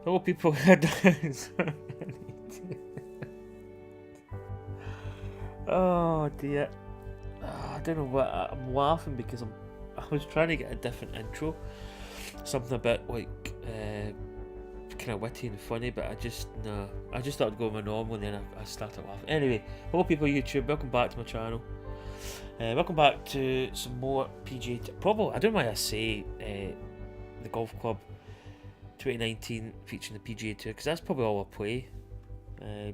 Hello people. Oh dear. I don't know what I'm laughing because I was trying to get a different intro, something a bit like kind of witty and funny, but I just thought I'd go with my normal, and then I started laughing. Anyway, hello people YouTube, welcome back to my channel. Welcome back to some more PGA. Probably I don't know why I say the Golf Club 2019 featuring the PGA Tour, because that's probably all I play.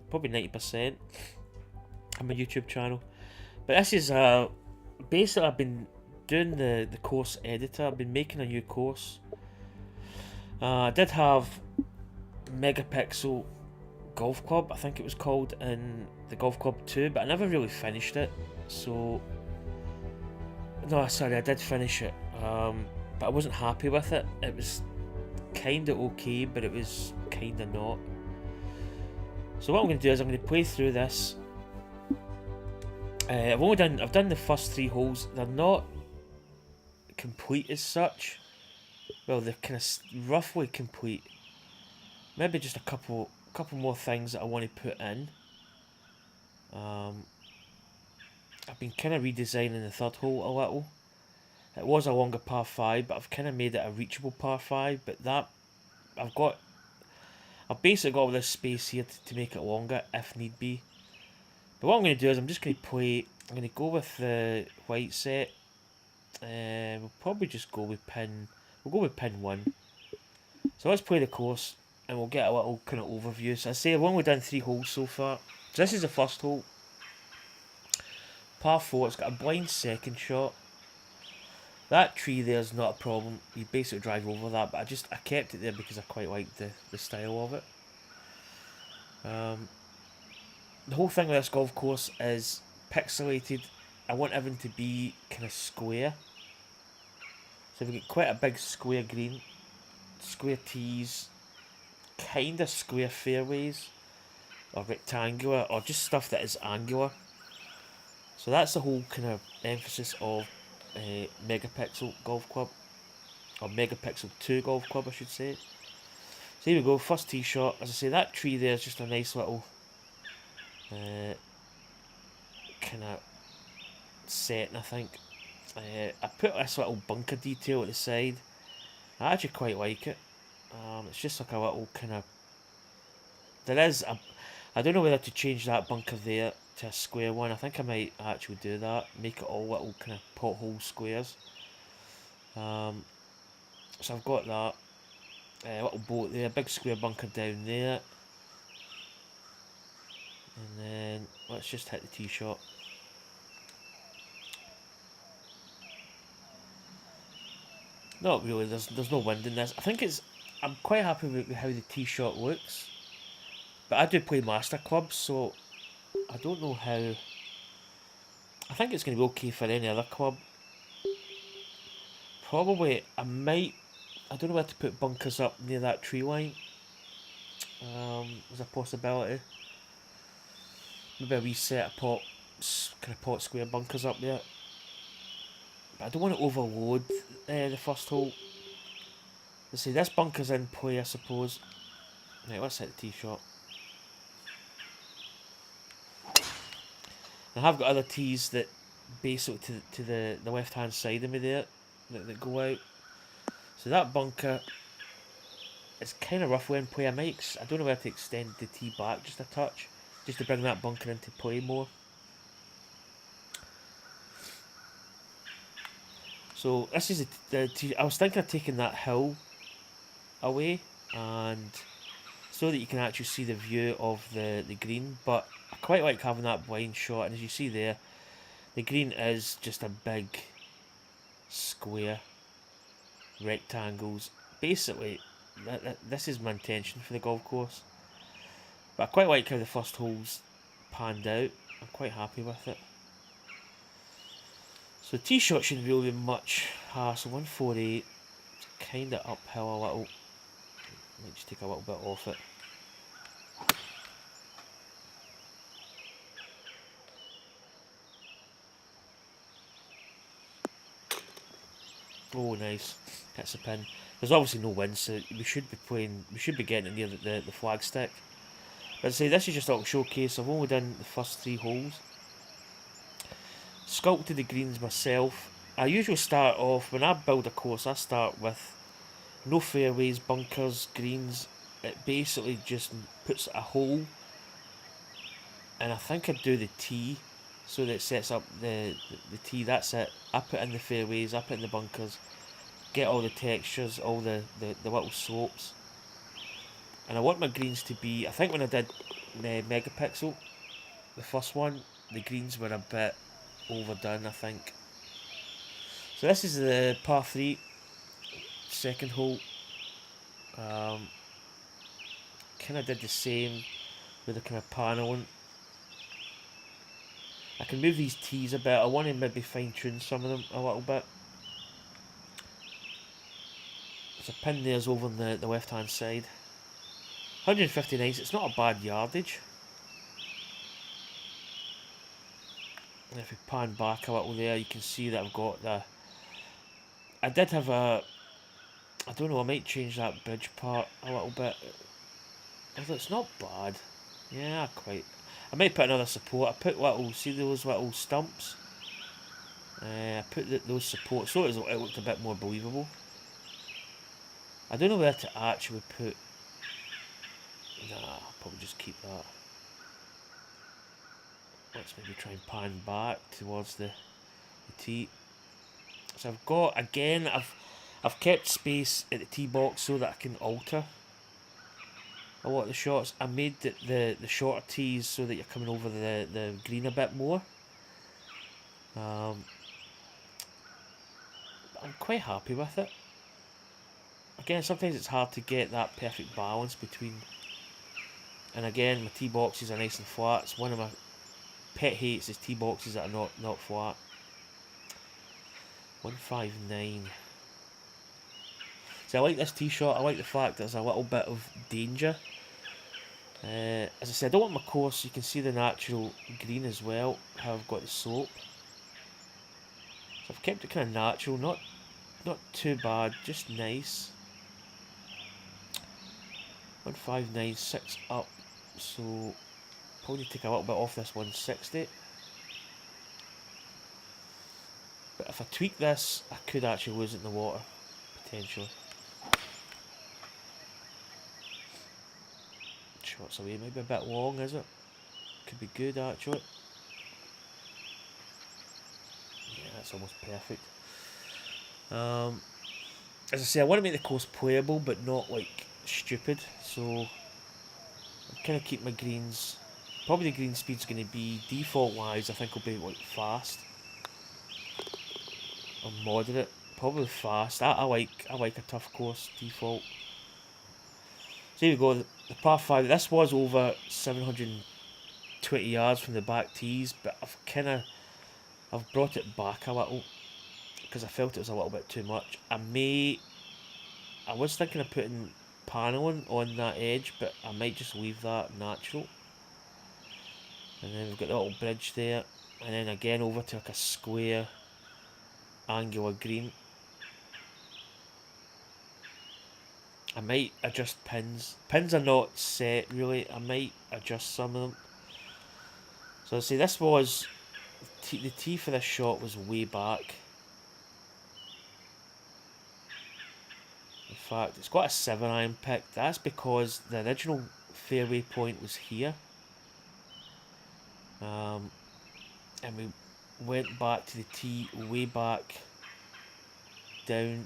Probably 90% on my YouTube channel. But this is basically I've been doing the course editor. I've been making a new course. I did have Megapixel Golf Club, I think it was called, in the Golf Club 2, but I never really finished it. So no, sorry, I did finish it, but I wasn't happy with it. It was kinda okay, but it was kinda not. So what I'm going to do is I'm going to play through this. I've done the first 3 holes. They're not complete as such. Well, they're kind of roughly complete. Maybe just a couple more things that I want to put in. I've been kind of redesigning the 3rd hole a little. It was a longer par 5, but I've kind of made it a reachable par 5. But that I've basically got all this space here to make it longer if need be. But what I'm going to do is I'm just going to play. I'm going to go with the white set. We'll probably just go with pin. We'll go with pin 1. So let's play the course and we'll get a little kind of overview. So I say I've only done 3 holes so far. So this is the first hole. Par 4. It's got a blind second shot. That tree there is not a problem. You basically drive over that, but I kept it there because I quite liked the style of it. The whole thing with this golf course is pixelated. I want everything to be kind of square. So we've got quite a big square green, square tees, kind of square fairways, or rectangular, or just stuff that is angular. So that's the whole kind of emphasis of Megapixel Golf Club, or Megapixel II Golf Club, I should say. So here we go, first tee shot. As I say, that tree there is just a nice little kind of setting, I think. I put this little bunker detail at the side. I actually quite like it. It's just like a little kind of... I don't know whether to change that bunker there to a square one. I think I might actually do that. Make it all little kind of pothole squares. So I've got that. Little boat there. Big square bunker down there. And then let's just hit the tee shot. Not really, there's no wind in this. I'm quite happy with how the tee shot looks. But I do play master clubs, so I don't know how... I think it's going to be okay for any other club. Probably, I don't know where to put bunkers up near that tree line. There's a possibility. Maybe a wee set of kind of pot square bunkers up there. But I don't want to overload the first hole. Let's see, this bunker's in play, I suppose. Right, let's hit the tee shot. I have got other tees that basically to the left hand side of me there that go out. So that bunker is kind of roughly in play. I don't know where to extend the tee back just a touch, just to bring that bunker into play more. So this is the tee. I was thinking of taking that hill away, and so that you can actually see the view of the green, but I quite like having that blind shot, and as you see there, the green is just a big square rectangles. Basically, this is my intention for the golf course, but I quite like how the first hole's panned out. I'm quite happy with it. So the tee shot shouldn't really be much hassle. 148, it's kind of uphill a little. Might just take a little bit off it. Oh, nice. Hits the pin. There's obviously no wind, so we should be playing. We should be getting it near the flag stick. But say this is just a little showcase. I've only done the first 3 holes. Sculpted the greens myself. I usually start off when I build a course. I start with no fairways, bunkers, greens. It basically just puts a hole, and I think I do the tee, so that it sets up the tee. That's it. I put in the fairways. I put in the bunkers. Get all the textures, all the little slopes. And I want my greens to be, I think when I did Megapixel, the first one, the greens were a bit overdone, I think. So this is the par 3, second hole. Kind of did the same with the kind of paneling. I can move these tees a bit. I want to maybe fine tune some of them a little bit. There's a pin there's over on the left hand side. 159, it's not a bad yardage. And if we pan back a little there, you can see that I've got the... I did have a... I don't know, I might change that bridge part a little bit. Although it's not bad. Yeah, quite. I might put another support. I put little... See those little stumps? I put those supports so it looked a bit more believable. I don't know where to actually put... Nah, I'll probably just keep that. Let's maybe try and pan back towards the tee. So I've got, again, I've kept space at the tee box so that I can alter a lot of the shots. I made the shorter tees so that you're coming over the green a bit more. I'm quite happy with it. Again, sometimes it's hard to get that perfect balance between. And again, my tee boxes are nice and flat. It's one of my pet hates is tee boxes that are not flat. 159. So I like this tee shot. I like the fact there's a little bit of danger. As I said, I don't want my course. You can see the natural green as well. How I've got the slope. So I've kept it kind of natural, not too bad, just nice. 159, 6 up. So probably take a little bit off this 160. But if I tweak this, I could actually lose it in the water, potentially. Shots away, maybe a bit long, is it? Could be good, actually. Yeah, that's almost perfect. As I say, I want to make the course playable, but not, like, stupid. So, I'll kind of keep my greens. Probably the green speed's going to be, default-wise, I think will be, like, fast. Or moderate. Probably fast. I like a tough course, default. So here we go, the par 5. This was over 720 yards from the back tees, but I've brought it back a little because I felt it was a little bit too much. I was thinking of putting paneling on that edge, but I might just leave that natural. And then we've got the little bridge there, and then again over to like a square angular green. I might adjust pins. Pins are not set really. I might adjust some of them. So see, this was the tee for this shot was way back. In fact, it's got a 7-iron pick. That's because the original fairway point was here. And we went back to the tee way back down.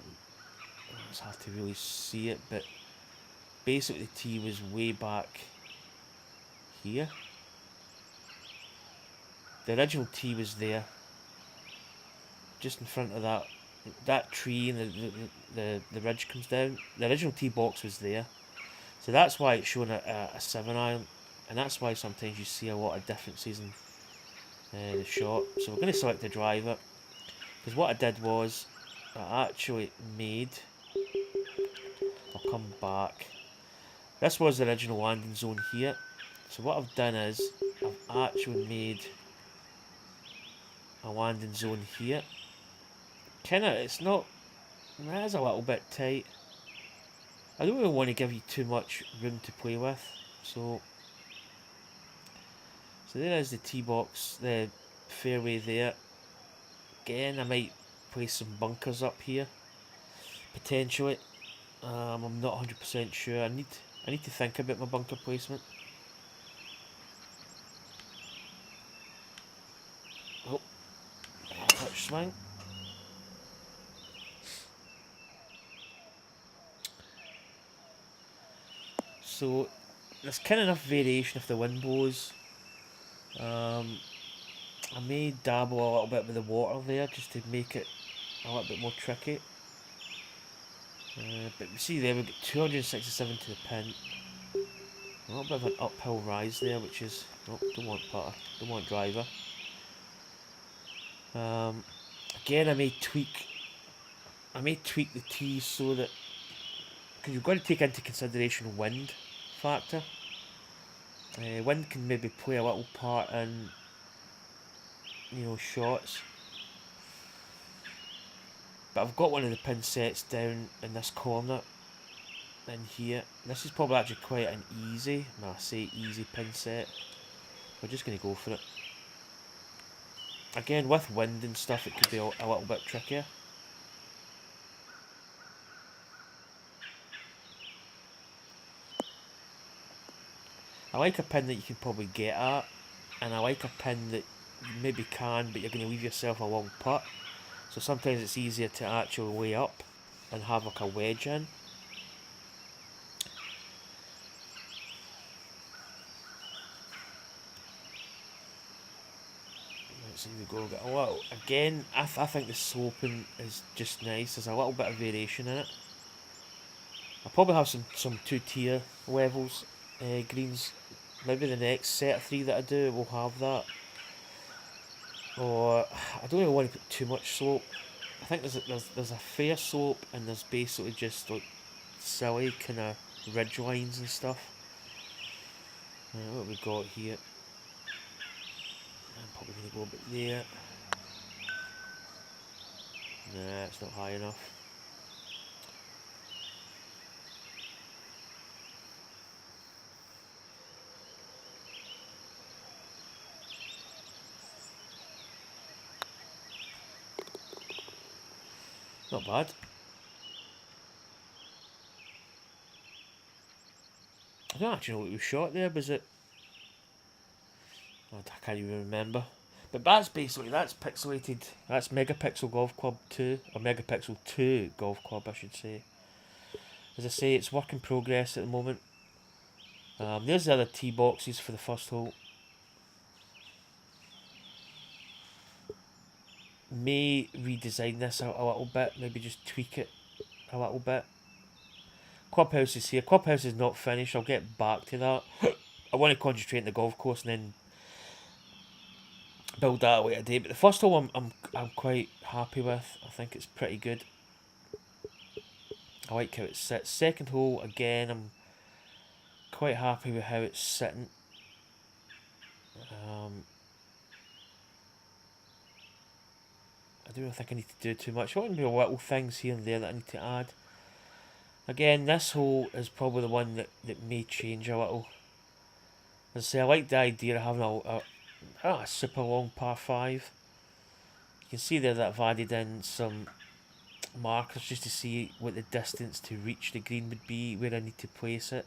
It's hard to really see it, but basically the tee was way back here. The original tee was there, just in front of that tree, and the ridge comes down. The original tee box was there, so that's why it's showing a 7-iron, and that's why sometimes you see a lot of differences in the shot. So we're going to select the driver, because what I did was I actually made... I'll come back. This was the original landing zone here. So what I've done is I've actually made a landing zone here. It's not That is a little bit tight. I don't really want to give you too much room to play with. So there is the tee box, the fairway there. Again, I might place some bunkers up here, potentially. I'm not 100% sure. I need to think about my bunker placement. Oh, touch swing. So there's kind of enough variation if the wind blows. I may dabble a little bit with the water there just to make it a little bit more tricky. But we see there we've got 267 to the pin. A little bit of an uphill rise there, which is don't want putter, don't want driver. Again, I may tweak the tee so that, because you've got to take into consideration wind factor. Wind can maybe play a little part in shots. But I've got one of the pin sets down in this corner in here. This is probably actually quite an easy, no, I say easy pin set. We're just going to go for it. Again, with wind and stuff, it could be a little bit trickier. I like a pin that you can probably get at, and I like a pin that you maybe can, but you're going to leave yourself a long putt. So sometimes it's easier to actually lay up and have like a wedge in. Let's see, we go. Get a little, again, I think the sloping is just nice. There's a little bit of variation in it. I'll probably have some 2-tier levels greens. Maybe the next set of 3 that I do will have that. Or I don't really want to put too much slope. I think there's a fair slope, and there's basically just like silly kind of ridge lines and stuff. What have we got here? I'm probably going to go a bit there. Nah, it's not high enough. Not bad. I don't actually know what we shot there, was it? I can't even remember. But that's pixelated. That's Megapixel Golf Club 2, or Megapixel 2 Golf Club, I should say. As I say, it's work in progress at the moment. There's the other tee boxes for the first hole. May redesign this a little bit, maybe just tweak it a little bit. Clubhouse is here. Clubhouse is not finished. I'll get back to that. I want to concentrate on the golf course and then build that away today. But the first hole I'm quite happy with. I think it's pretty good. I like how it sits. Second hole, again, I'm quite happy with how it's sitting. I don't think I need to do too much. There will be little things here and there that I need to add. Again, this hole is probably the one that may change a little. As I say, I like the idea of having a super long par 5. You can see there that I've added in some markers just to see what the distance to reach the green would be, where I need to place it.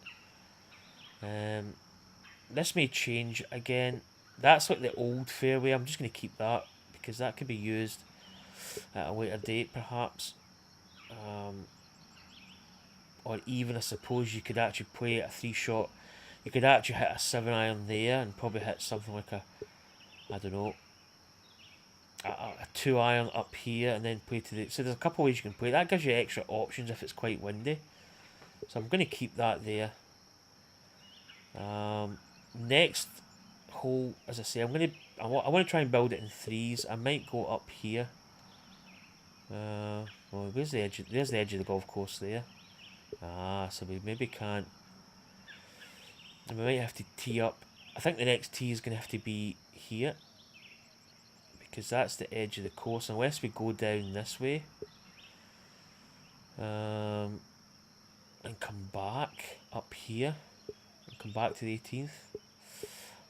This may change again. That's like the old fairway. I'm just going to keep that because that could be used at a later date perhaps. Or even I suppose you could actually play a 3-shot. You could actually hit a 7-iron there and probably hit something like a 2-iron up here and then play to the... So there's a couple of ways you can play. That gives you extra options if it's quite windy. So I'm going to keep that there. Next hole, as I say, I want to try and build it in 3s. I might go up here. Well, where's the edge? There's the edge of the golf course there. So we maybe can't. And we might have to tee up. I think the next tee is going to have to be here, because that's the edge of the course, unless we go down this way. And come back up here. And come back to the 18th.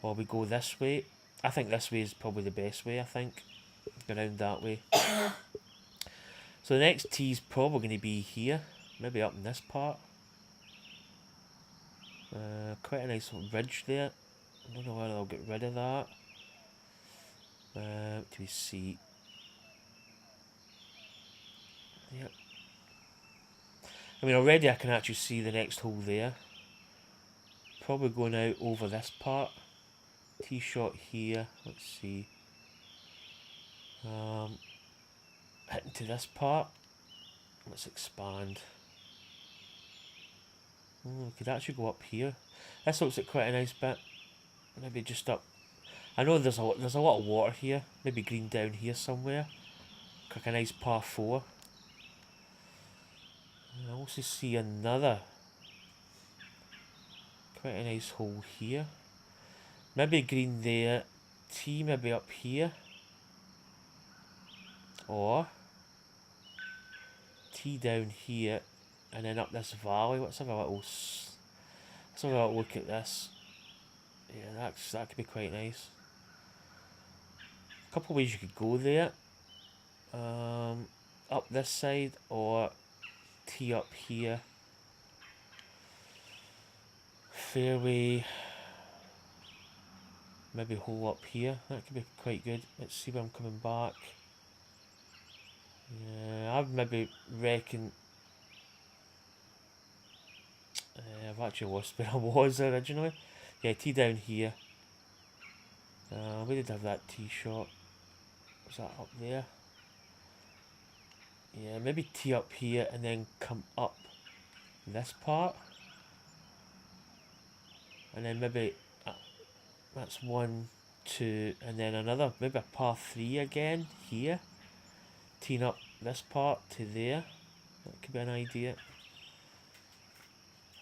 Or we go this way. I think this way is probably the best way, I think. Go around that way. So the next tee is probably going to be here. Maybe up in this part. Quite a nice little ridge there. I don't know whether I'll get rid of that. Do we see? Yep. I mean, already I can actually see the next hole there. Probably going out over this part. Tee shot here. Let's see. Hitting to this part. Let's expand. Oh, we could actually go up here. This looks like quite a nice bit. Maybe just up. I know there's a lot of water here. Maybe green down here somewhere. Like a nice par 4. I also see another quite a nice hole here. Maybe green there. Tee maybe up here. Or tee down here and then up this valley. Let's have a little look at this. Yeah, that could be quite nice. A couple of ways you could go there. Up this side or tee up here. Fairway. Maybe hole up here. That could be quite good. Let's see where I'm coming back. Yeah, I'd maybe reckon. I've actually lost where I was originally. Yeah, tee down here. We did have that tee shot. Was that up there? Yeah, maybe tee up here and then come up this part. And then maybe that's 1, 2, and then another, maybe a par 3 again here. Teeing up this part to there. That could be an idea.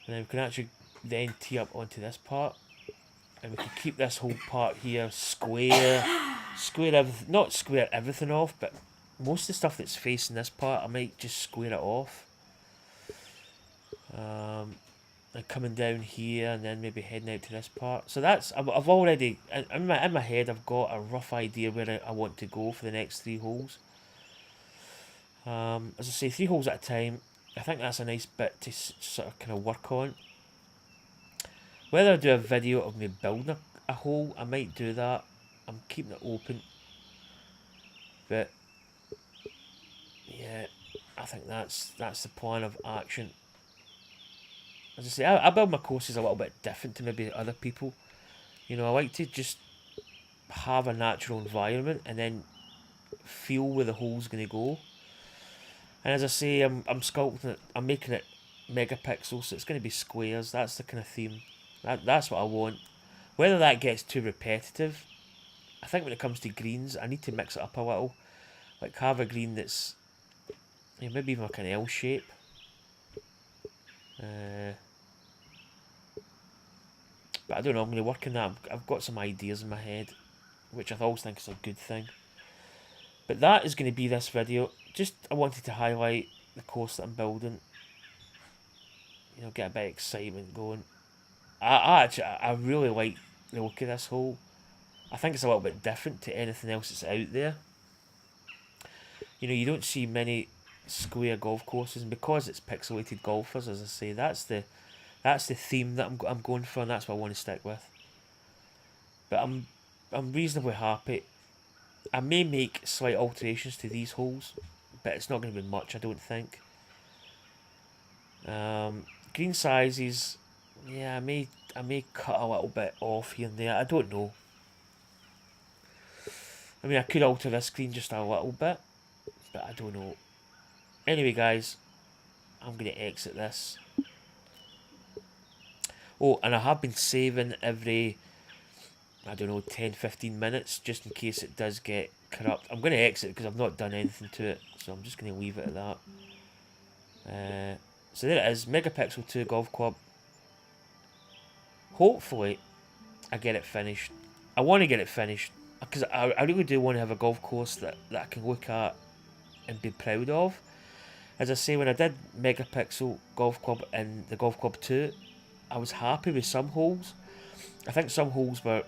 And then we can actually then tee up onto this part. And we can keep this whole part here square everything, not square everything off, but most of the stuff that's facing this part, I might just square it off. And coming down here, and then maybe heading out to this part. So that's, I've already, in my head, I've got a rough idea where I want to go for the next 3 holes. As I say, 3 holes at a time. I think that's a nice bit to sort of kind of work on. Whether I do a video of me building a hole, I might do that. I'm keeping it open. But yeah, I think that's the plan of action. As I say, I build my courses a little bit different to maybe other people. You know, I like to just have a natural environment and then feel where the hole's going to go. And as I say, I'm sculpting it, I'm making it megapixel, so it's going to be squares. That's the kind of theme. That's what I want. Whether that gets too repetitive, I think when it comes to greens, I need to mix it up a little. Like have a green that's, you know, maybe even like an L shape. But I don't know, I'm going to work on that. I've got some ideas in my head, which I always think is a good thing. But that is going to be this video. Just, I wanted to highlight the course that I'm building. You know, get a bit of excitement going. I really like the look of this hole. I think it's a little bit different to anything else that's out there. You know, you don't see many square golf courses, and because it's Pixelated Golfers, as I say, that's the theme that I'm going for, and that's what I want to stick with. But I'm reasonably happy. I may make slight alterations to these holes, but it's not going to be much, I don't think. Green sizes, yeah, I may cut a little bit off here and there. I don't know. I mean, I could alter this green just a little bit, but I don't know. Anyway, guys, I'm going to exit this. Oh, and I have been saving every, I don't know, 10-15 minutes, just in case it does get corrupt. I'm going to exit because I've not done anything to it, so I'm just going to leave it at that. So there it is, Megapixel 2 Golf Club. Hopefully, I get it finished. I want to get it finished, because I really do want to have a golf course that I can look at and be proud of. As I say, when I did Megapixel Golf Club and the Golf Club 2, I was happy with some holes. I think some holes were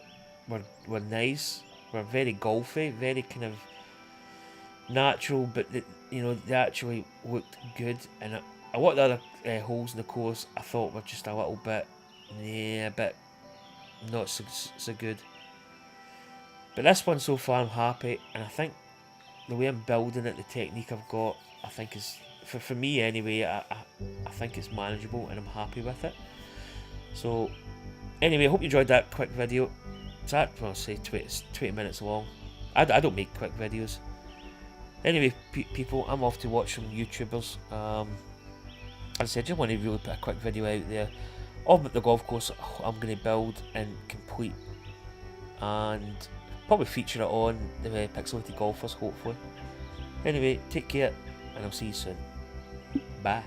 nice, were very golfy, very kind of natural, but they actually looked good. And a lot of the other holes in the course I thought were just a little bit, a bit not so good. But this one so far I'm happy, and I think the way I'm building it, the technique I've got, I think is, for me anyway, I think it's manageable and I'm happy with it. So anyway, I hope you enjoyed that quick video. It's at, well, say 20 minutes long. I don't make quick videos. Anyway, people, I'm off to watch some YouTubers. As I said, I just want to really put a quick video out there of the golf course I'm going to build and complete, and probably feature it on the Pixelated Golfers, hopefully. Anyway, take care, and I'll see you soon. Bye.